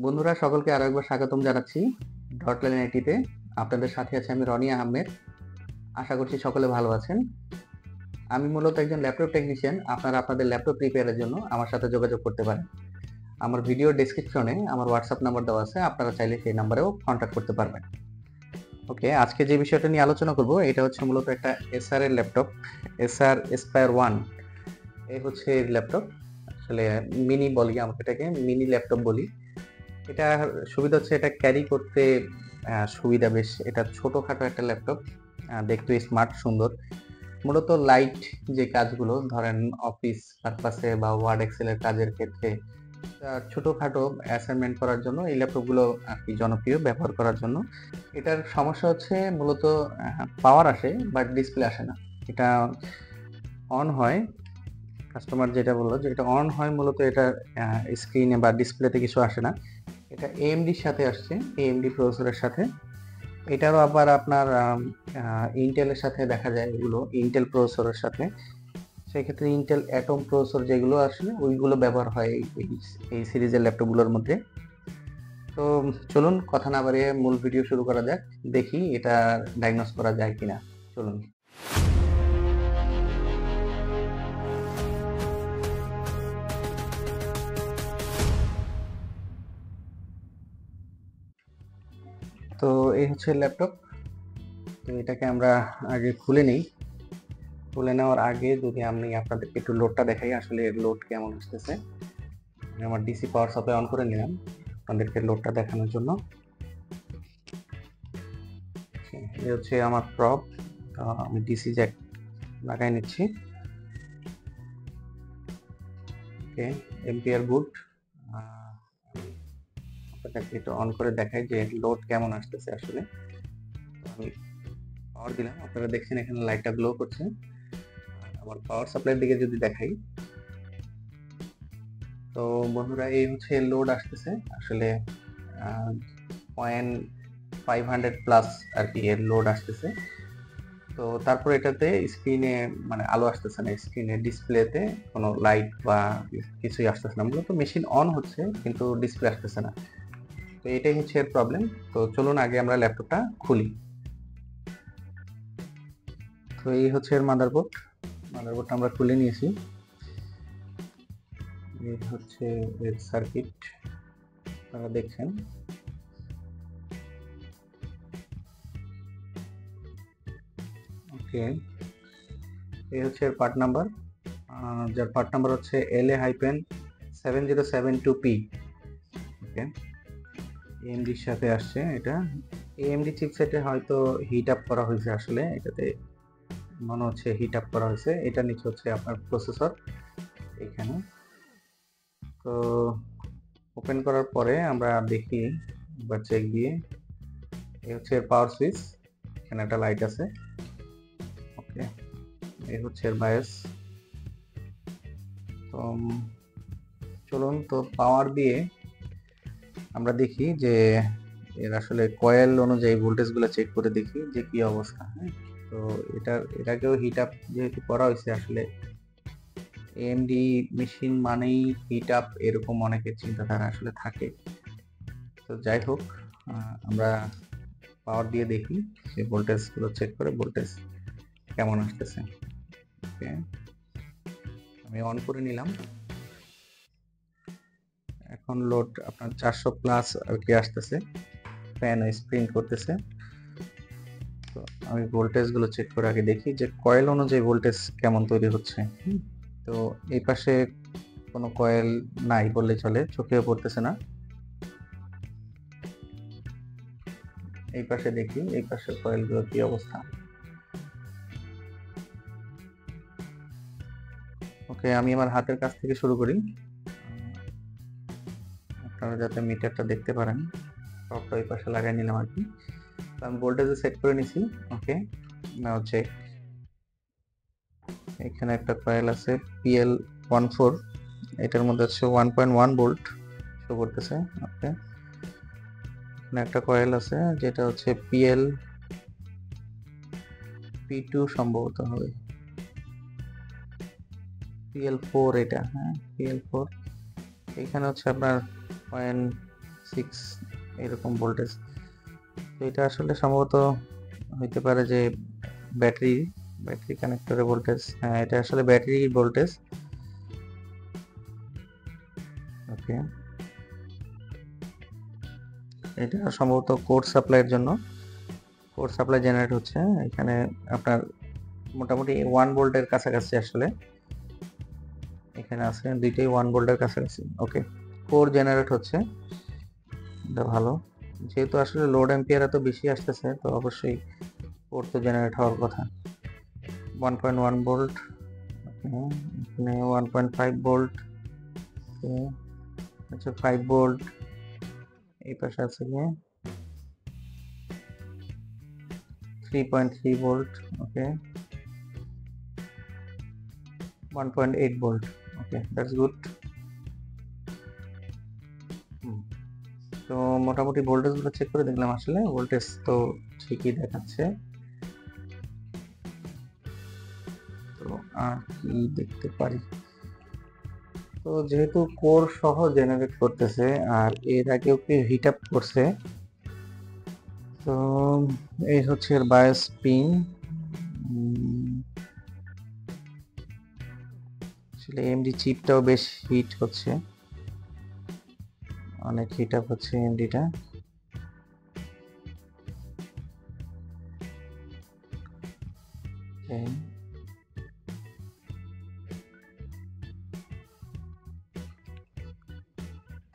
বন্ধুরা সকলকে আরো একবার স্বাগতম জানাচ্ছি ডটলাইন আইটিতে। আপনাদের সাথে আছে আমি রনি আহমেদ। আশা করছি সকলে ভালো আছেন। আমি মূলত একজন ল্যাপটপ টেকনিশিয়ান। আপনারা আপনাদের ল্যাপটপ রিপেয়ারের জন্য আমার সাথে যোগাযোগ করতে পারেন। আমার ভিডিও ডেসক্রিপশনে আমার হোয়াটসঅ্যাপ নাম্বার দেওয়া আছে, আপনারা চাইলে সেই নাম্বারেও কন্ট্যাক্ট করতে পারবেন। ওকে, আজকে যে বিষয়টা নিয়ে আলোচনা করব এটা হচ্ছে মূলত একটা এসআর এর ল্যাপটপ, এসআর এসপায়ার 1। এই হচ্ছে ল্যাপটপ, আসলে মিনি বলি, আমরা এটাকে মিনি ল্যাপটপ বলি। এটা সুবিধা হচ্ছে এটা ক্যারি করতে সুবিধা বেশ। এটা ছোটখাটো একটা ল্যাপটপ, দেখতে স্মার্ট সুন্দর। মূলত লাইট যে কাজগুলো ধরেন অফিস পারপাসে বা ওয়ার্ড এক্সেলের কাজের ক্ষেত্রে ছোটখাটো অ্যাসাইনমেন্ট করার জন্য এই ল্যাপটপগুলো আর কি জনপ্রিয় ব্যবহার করার জন্য। এটার সমস্যা হচ্ছে মূলত পাওয়ার আসে বাট ডিসপ্লে আসে না। এটা অন হয়, কাস্টমার যেটা বললো যে এটা অন হয়, মূলত এটা স্ক্রিনে বা ডিসপ্লেতে কিছু আসে না। এটা এএমডির সাথে আসছে, এএমডি প্রসেসরের সাথে। এটারও আবার আপনার ইন্টেলের সাথে দেখা যায়, এগুলো ইন্টেল প্রসেসরের সাথে। সেক্ষেত্রে ইন্টেল অ্যাটম প্রসেসর যেগুলো আসলে ওইগুলো ব্যবহার হয় এই সিরিজের ল্যাপটপগুলোর মধ্যে। তো চলুন কথা না বাড়িয়ে মূল ভিডিও শুরু করা যাক, দেখি এটা ডায়াগনোস করা যায় কিনা। চলুন। তো এই হচ্ছে ল্যাপটপ। তো এটাকে আমরা আগে খুলে নিই। খুলে নেওয়ার আগে যদি আমি আপনাদেরকে একটু লোডটা দেখাই, আসলে লোড কেমন আসতেছে। আমি আমার ডিসি পাওয়ার সাপ্লাই অন করে নিলাম আপনাদেরকে লোডটা দেখানোর জন্য। এই হচ্ছে আমার প্রপ, আমি ডিসি জ্যাক লাগাই নিচ্ছি। ওকে, এম্পিয়ার গুড। আপনাদেরকে একটু অন করে দেখাই যে লোড কেমন আসতেছে আসলে। আমি পাওয়ার দিলাম, আপনারা দেখছেন এখানে লাইটটা গ্লো করছে। আমার পাওয়ার সাপ্লাইয়ের দিকে যদি দেখাই, তো বন্ধুরা এই হচ্ছে লোড আসতেছে আসলে 0.500 প্লাস আর কি এর লোড আসতেছে। তো তারপর এটাতে স্ক্রিনে মানে আলো আসতেছে না, স্ক্রিনে ডিসপ্লেতে কোনো লাইট বা কিছুই আসতেছে না। মূলত মেশিন অন হচ্ছে কিন্তু ডিসপ্লে আসতেছে না। তো এটাই হচ্ছে এর প্রবলেম। তো চলুন আগে আমরা ল্যাপটপটা খুলি। তো এই হচ্ছে এর মাদারবোর্ডটা আমরা খুলে নিয়েছি। এই হচ্ছে এর সার্কিট, আপনারা দেখছেন। ওকে, এই হচ্ছে এর পার্ট নাম্বার, যার পার্ট নাম্বার হচ্ছে LA-7072P। ওকে, এএমডির সাথে আসছে এটা। এএমডি চিপসেটে হয়তো হিট আপ করা হয়েছে, আসলে এটাতে মনে হচ্ছে হিট আপ করা হয়েছে। এটা নিচে হচ্ছে আপনার প্রসেসর এখানে। তো ওপেন করার পরে আমরা দেখি, একবার চেক দিয়ে, এই হচ্ছে এর পাওয়ার সুইচ, এখানে একটা লাইট আছে। ওকে, এই হচ্ছে এর বায়াস। তো চলুন তো পাওয়ার দিয়ে আমরা দেখি যে এর আসলে কয়েল অনুযায়ী ভোল্টেজগুলো চেক করে দেখি যে কি অবস্থা। হ্যাঁ, তো এর আগেও হিট আপ যেহেতু করা হয়েছে, আসলে এএমডি মেশিন মানেই হিট আপ, এরকম অনেকের চিন্তাধারা আসলে থাকে। তো যাই হোক, আমরা পাওয়ার দিয়ে দেখি যে ভোল্টেজগুলো চেক করে ভোল্টেজ কেমন আসতেছে। ওকে, আমি অন করে নিলাম। এখন লোড আপনার 400 প্লাস আর কি আসতেছে, ফ্যান স্প্রিন্ট করতেছে। তো আমি ভোল্টেজগুলো চেক করে আগে দেখি যে কয়েল অনুযায়ী ভোল্টেজ কেমন তৈরি হচ্ছে। তো এই পাশে কোনো কয়েল নাই বললে চলে, চোখেও পড়তেছে না। এই পাশে দেখি এই পাশের কয়েলগুলোর কি অবস্থা। ওকে, আমি আমার হাতের কাছ থেকে শুরু করি, আপনারা যাতে মিটারটা দেখতে পারেন। সবটা এই পাশে লাগাই নিলাম আর কি। তো আমি ভোল্টেজে সেট করে নিছি। ওকে, না হচ্ছে এখানে একটা কয়েল আছে PL14, এটার মধ্যে হচ্ছে 1.1 ভোল্ট শো করতেছে। ওকে, এখানে একটা কয়েল আছে যেটা হচ্ছে P2 সম্ভবত হবে, PL4 এটা। হ্যাঁ, PL4। এখানে হচ্ছে আপনার 0.2 6 এরকম ভোল্টেজ। তো এটা আসলে সম্ভবত হইতে পারে যে ব্যাটারি কানেক্টরের ভোল্টেজ। হ্যাঁ, এটা আসলে ব্যাটারি ভোল্টেজ। ওকে, এটা সম্ভবত কোর সাপ্লাইয়ের জন্য কোর সাপ্লাই জেনারেট হচ্ছে। এখানে আপনার মোটামুটি 1 ভোল্টের কাছাকাছি আসলে এখানে আছে, দুইটাই 1 ভোল্টের কাছাকাছি। ওকে, কোর জেনারেট হচ্ছে, এটা ভালো। যেহেতু আসলে লোড অ্যাম্পিয়ার এত বেশি আসতেছে, তো অবশ্যই কোর তো জেনারেট হওয়ার কথা। 1.1 ভোল্ট, এখানে 1.5 ভোল্ট, আচ্ছা 5 ভোল্ট। এই পাশে আছে গিয়ে 3.3 volt. Okay, 1.8 volt. Okay, that's good. তো মোটামুটি ভোল্টেজগুলো চেক করে দেখলাম, আসলে ভোল্টেজ তো ঠিকই দেখাচ্ছে। তো আর কি দেখতে পারি, তো যেহেতু কোর সহ জেনারেট করতেছে আর এর আগেও কি হিট আপ করছে, তো এই হচ্ছে এর বায়োস পিন। আসলে এমডি চিপটাও বেশ হিট হচ্ছে, অনেক হিট আপ হচ্ছে এমডিটা।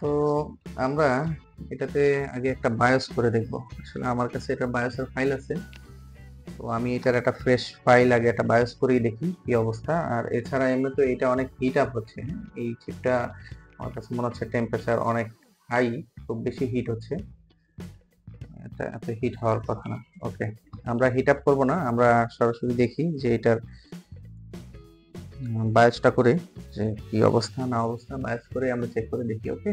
তো আমরা এটাতে আগে একটা বায়োস করে দেখব। আসলে আমার কাছে এটা বায়োসের ফাইল আছে, তো আমি এটার একটা ফ্রেশ ফাইল আগে একটা বায়োস করেই দেখি কি অবস্থা। আর এছাড়া এমনি তো এটা অনেক হিট আপ হচ্ছে, এই চিপটা আমার কাছে মনে হচ্ছে টেম্পারেচার অনেক হাই, খুব বেশি হিট হচ্ছে। এটা এত হিট হওয়ার কথা না। ওকে, আমরা হিট আপ করবো না, আমরা সরাসরি দেখি যে এটার বায়োসটা করে যে কি অবস্থা না অবস্থা, বায়োস করে আমরা চেক করে দেখি। ওকে,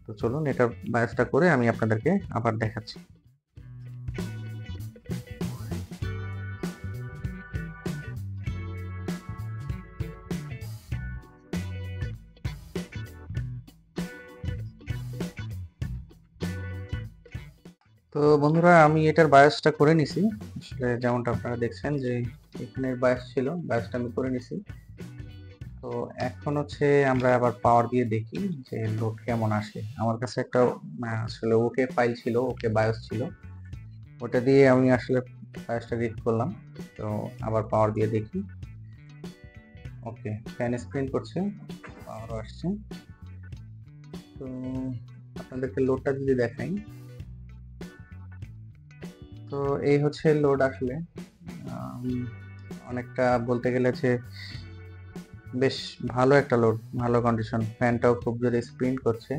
তো চলুন এটার বায়োসটা করে আমি আপনাদেরকে আবার দেখাচ্ছি। তো বন্ধুরা, আমি এটার বায়োসটা করে নিছি। আসলে যেমনটা আপনারা দেখছেন যে এখানে বায়োস ছিল, বায়োসটা আমি করে নিছি। তো এখন হচ্ছে আমরা আবার পাওয়ার দিয়ে দেখি যে লোড কেমন আসে। আমার কাছে একটা আসলে ওকে ফাইল ছিল, ওকে বায়োস ছিল, ওটা দিয়ে আমি আসলে বায়োসটা রিড করলাম। তো আবার পাওয়ার দিয়ে দেখি। ওকে, ফ্যান স্ক্রিন করছে, পাওয়ারও আসছে। তো আপনাদেরকে লোডটা যদি দেখাই, তো এই হচ্ছে লোড। আসলে অনেকটা বলতে গেলে যে বেশ ভালো একটা লোড, ভালো কন্ডিশন। ফ্যানটাও খুব জোরে স্প্রিন্ট করছে,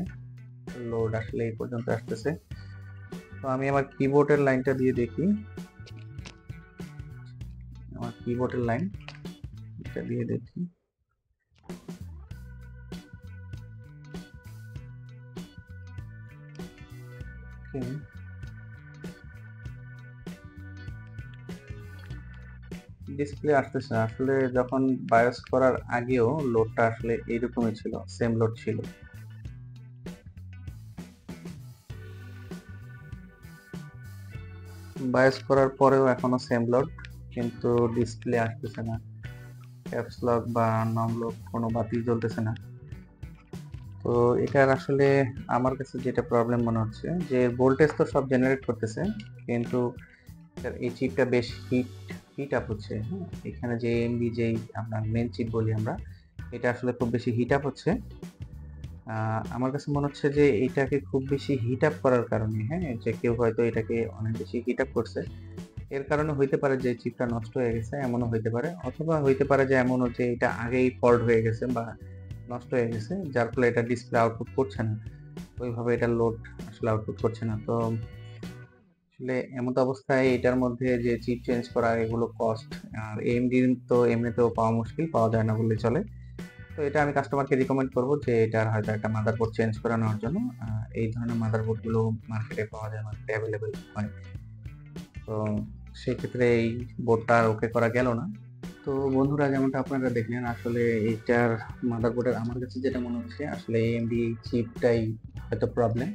লোড আসলে এই পর্যন্ত আসতেছে। তো আমি আমার কিবোর্ডের লাইনটা দিয়ে দেখি, আমার কিবোর্ডের লাইন এটা দিয়ে দেখি। ডিসপ্লে আসতেছে না। আসলে যখন বায়োস করার আগেও লোডটা আসলে এইরকমই ছিল, সেম লোড ছিল। বায়োস করার পরেও এখনো সেম লোড, কিন্তু ডিসপ্লে আসতেছে না, ক্যাপস লক বা নন লক কোনো বাতি জ্বলতেছে না। তো এটার আসলে আমার কাছে যেটা প্রবলেম মনে হচ্ছে যে ভোল্টেজ তো সব জেনারেট করতেছে, কিন্তু এই চিপটা বেশ হিট আপ হচ্ছে। হ্যাঁ, এখানে যে এমডি যেই আমরা মেন চিপ বলি আমরা, এটা আসলে খুব বেশি হিট আপ হচ্ছে। আমার কাছে মনে হচ্ছে যে এটাকে খুব বেশি হিট আপ করার কারণে, হ্যাঁ, যে কেউ হয়তো এটাকে অনেক বেশি হিট আপ করছে, এর কারণে হইতে পারে যে চিপটা নষ্ট হয়ে গেছে, এমনও হইতে পারে। অথবা হইতে পারে যে এমন হচ্ছে এটা আগেই ফল্ট হয়ে গেছে বা নষ্ট হয়ে গেছে, যার ফলে এটা ডিসপ্লে আউটপুট করছে না, ওইভাবে এটা লোড আসলে আউটপুট করছে না। তো আসলে এমত অবস্থায় এটার মধ্যে যে চিপ চেঞ্জ করা এগুলো কস্ট, আর এএমডি তো এমনিতেও পাওয়া মুশকিল, পাওয়া যায় না বললে চলে। তো এটা আমি কাস্টমারকে রিকমেন্ড করব যে এটার হয়তো একটা মাদারবোর্ড চেঞ্জ করে নেওয়ার জন্য। এই ধরনের মাদারবোর্ড গুলো মার্কেটে পাওয়া যায়, মার্কেটে অ্যাভেলেবেল হয়। তো সেই ক্ষেত্রে এই বোর্ডটা ওকে করা গেল না, তো বন্ধুরা, যেমনটা আপনারা দেখলেন, আসলে এইটার মাদারবোর্ডের আমার কাছে যেটা মনে হচ্ছে আসলে এএমডি চিপটাই হয়তো প্রবলেম।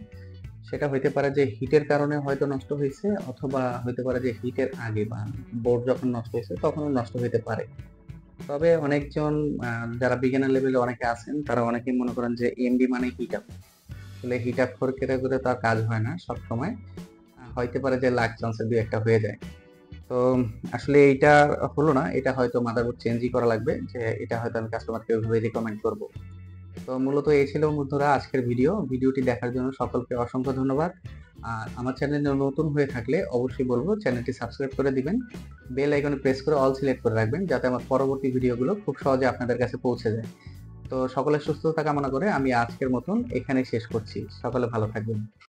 সেটা হইতে পারে যে হিটের কারণে হয়তো নষ্ট হয়েছে, অথবা হইতে পারে যে হিটের আগে বা বোর্ড যখন নষ্ট হয়েছে তখনও নষ্ট হইতে পারে। তবে অনেকজন যারা বিজ্ঞানের লেভেলে অনেকে আছেন, তারা অনেকেই মনে করেন যে এমডি মানে হিট আপ। আসলে হিট আপ করে তার কাজ হয় না সব সময়। হইতে পারে যে লাখ চান্সে দুই একটা হয়ে যায়। তো আসলে এইটা হলো না, এটা হয়তো মাদারবোর্ড চেঞ্জই করা লাগবে, যে এটা হয়তো আমি কাস্টমারকে ওইভাবে রিকমেন্ড করব। তো মূলত এই ছিল বন্ধুরা আজকের ভিডিওটি দেখার জন্য সকলকে অসংখ্য ধন্যবাদ। আর আমার চ্যানেলে নতুন হয়ে থাকলে অবশ্যই বলবো চ্যানেলটি সাবস্ক্রাইব করে দিবেন, বেল আইকনে প্রেস করে অল সিলেক্ট করে রাখবেন, যাতে আমার পরবর্তী ভিডিওগুলো খুব সহজে আপনাদের কাছে পৌঁছে যায়। তো সকলের সুস্থতা কামনা করে আমি আজকের মতন এখানেই শেষ করছি। সকলে ভালো থাকবেন।